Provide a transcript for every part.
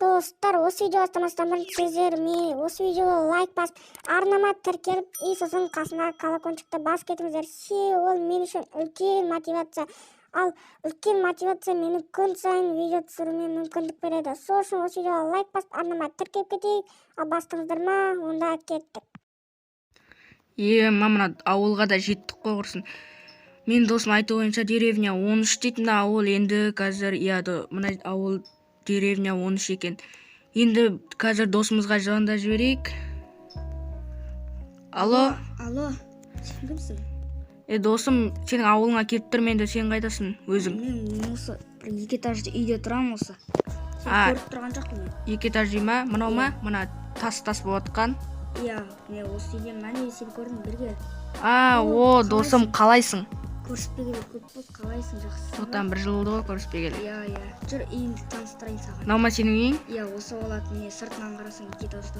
Dostlar, осы видео бастамастан бұрын сіздер осы видеоға лайк басып, арнама тіркеліп, и сосын қасына колокольчикті бас кетіңіздер. Ол мен үшін үлкен мотивация. Ал үлкен мотивация мені күн сайын видео түсіруіме мүмкіндік береді. Сол үшін осы видеоға лайк басып, арнама тіркеліп кетейік. Ал бастыңыздар ма? Онда кеттік. Мына ауылға да жеттік қой құрсын. Мен досым айту бойынша деревня 13 дейтін ауыл, енді қазір мына ауыл деревня 13 екен. Енді қазір досымызға звондап жіберейік. Алло. Сен кімсің? Досым, сенің ауылыңа келіп тұрмын енді, сен қайдасың өзің? Мен осы бір 2 этажды үйде тұрамын осы. Сен көріп тұрған жоқпын мен. 2 этажды ма? Мынау ма? Мына тас болып жатқан. Иә, мен осы үйде мәне сені көрдім бірге. Досым, қалайсың? Көріспегелі көп болды, қалайсың, жақсысың ба? Соқтан 1 жыл болды ғой көріспегелі. Иә. Жүр, үйіңді таныстырайын саған. Мынау ма сенің үйің? Иә, осы болады. Міне сыртынан қарасаң 2 этажды.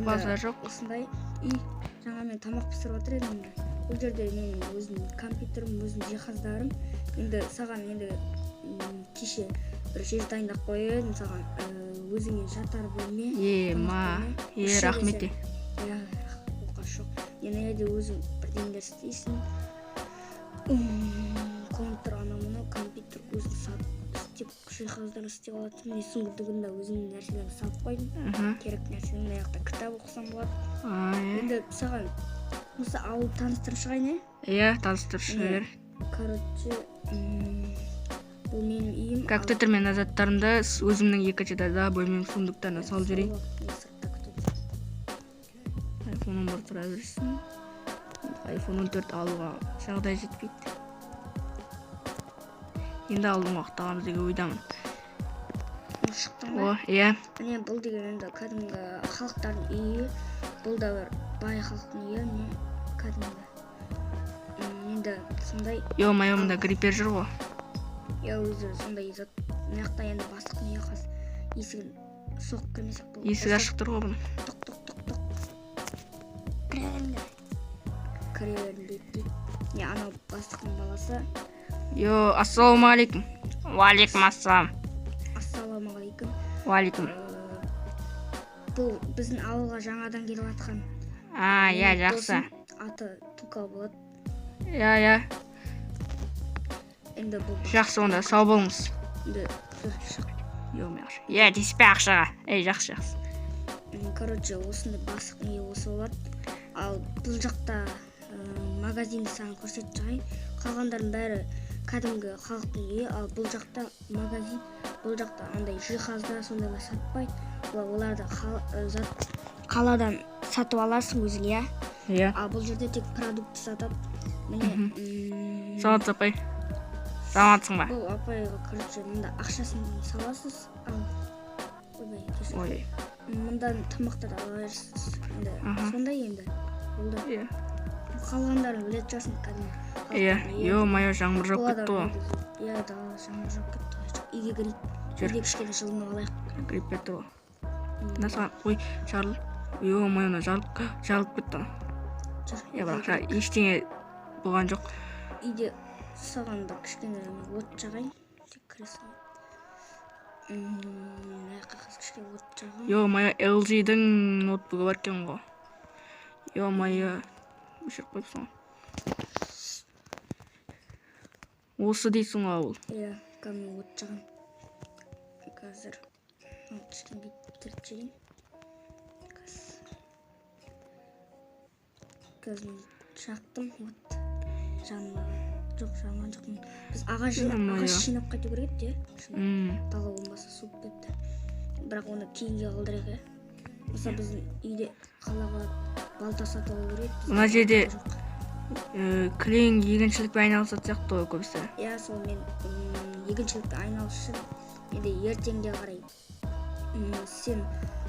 Базар жоқ. Осындай үй. Жаңа мен тамақ пісіріп отыр едім. Бұл жерде менің өзімнің компьютерім, өзімнің жиһаздарым. Енді саған кеше бір жер дайындап қойып едім саған. Өзіңе жатар бөлме. Рахмет. Иә, оқасы жоқ. Енді өзің бірдеңелер істейсің. Компьютер анау компьютер өзің істеп, жиһаздар істеп алатын. Мен сүңгітігінде өзімнің нәрселерімді салып қойдым. Керек нәрсенің аяқта кітап оқысам болады. Енді саған осы ауыл таныстырып шығайын, Иә, таныстырып шығар. Короче, бұл менің үйім. Компьютер мен заттарымды өзімнің 2 этажда бөлмем сундуктарына салып жіберейін. iPhone 11 тұра берсін. iPhone 14 алуға жағдай жетпейді. Енді алдың уақыттағамыз деген ойдамын. Шықтың ба? Иә. Міне бұл деген енді кәдімгі халықтардың үйі. Бұл да бір бай халықтың үйі, кәдімгі. Енді сондай... Мында гриппер жүр ғой. Өзі сондай зат. Мынақта енді бастықтың үйі қаз. Есігін соқып кірмесек бұл. Есік ашық тұр ғой бұны. Тоқ. Кіре бердім дейді. Анау бастықтың баласы. Ассалаумағалейкум. Уалейкум ассалам. Ассалаумағалейкум. Уалейкум. Бұл біздің ауылға жаңадан келіп атқан. Иә, жақсы. Аты Тука болады. Иә. Енді бұл... Жақсы, онда сау болыңыз. Енді шық. Иә, деспе ақшаға. Жақсы. Короче, осындай бастықтың үйі осы болады. Ал бұл жақта магазинді саған көрсетіп жағайын. Қалғандардың бәрі кәдімгі халықтың үйі, ал бұл жақта магазин, бұл жақта андай жиһазда сондайлар сатпайды. Оларды қаладан сатып аласың өзің, Иә. Ал бұл жерде тек продукт сатады. Міне. Саламат апай. Саламатсың ба? Бұл апайға, короче, мұнда ақшасын саласыз, ал мұндан тамақтар ала бересіз. Сондай енді. Иә. Қалғандарын білет жасын кәдімгі. Иә, жаңбыр жоқ кетті ғой. Иә, жаңбыр жоқ кетті. Үйге кірейік. Үйге кішкене жылынып алайық. Кіріп кетті ғой. Насыған, жарылып кетті. Бірақ ештеңе болған жоқ. Үйде саған да кішкене от жағайын. Тек кіресің. Аяққа кішкене от жағайын. LG-дің ноутбугі бар екен ғой. Өшіріп қойыпсың ғой. Осы дейсің ғой ауыл. Иә, кәдімгі от жағын. Қазір кішкене бейттіріп жегейін. Қазір жақтым от жанмаған. Жоқ, жанған жоқпын. Біз ағаш жинап қайту керек еді, Дала болмаса суып кетті. Бірақ оны кейінге қалдырайық, Мысалы біздің үйде қалаға балта сатып алу керек. Мына жерде кілең егіншілікпен айналысатын сияқты ғой көбісі. Иә, сол мен егіншілікпен айналысып, енді ертеңге қарай сен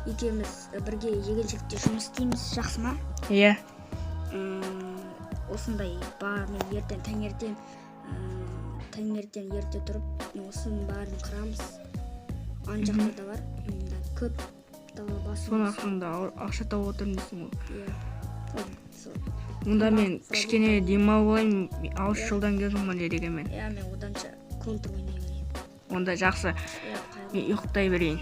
екеуміз бірге егіншілікте жұмыс істейміз, жақсы ма? Иә. Осындай бар, мен ертең таңертең ерте тұрып, осының барын қырамыз. Ан жақта да бар, көп дала басымыз. Соның ақында ақша тауып отырмын дейсің ғой. Иә. Мұнда мен кішкене демал болайын, 6 жылдан келдім ғой дереген мен. Иә, мен оданша контр ойнай берейін. Онда жақсы. Мен ұйықтай берейін.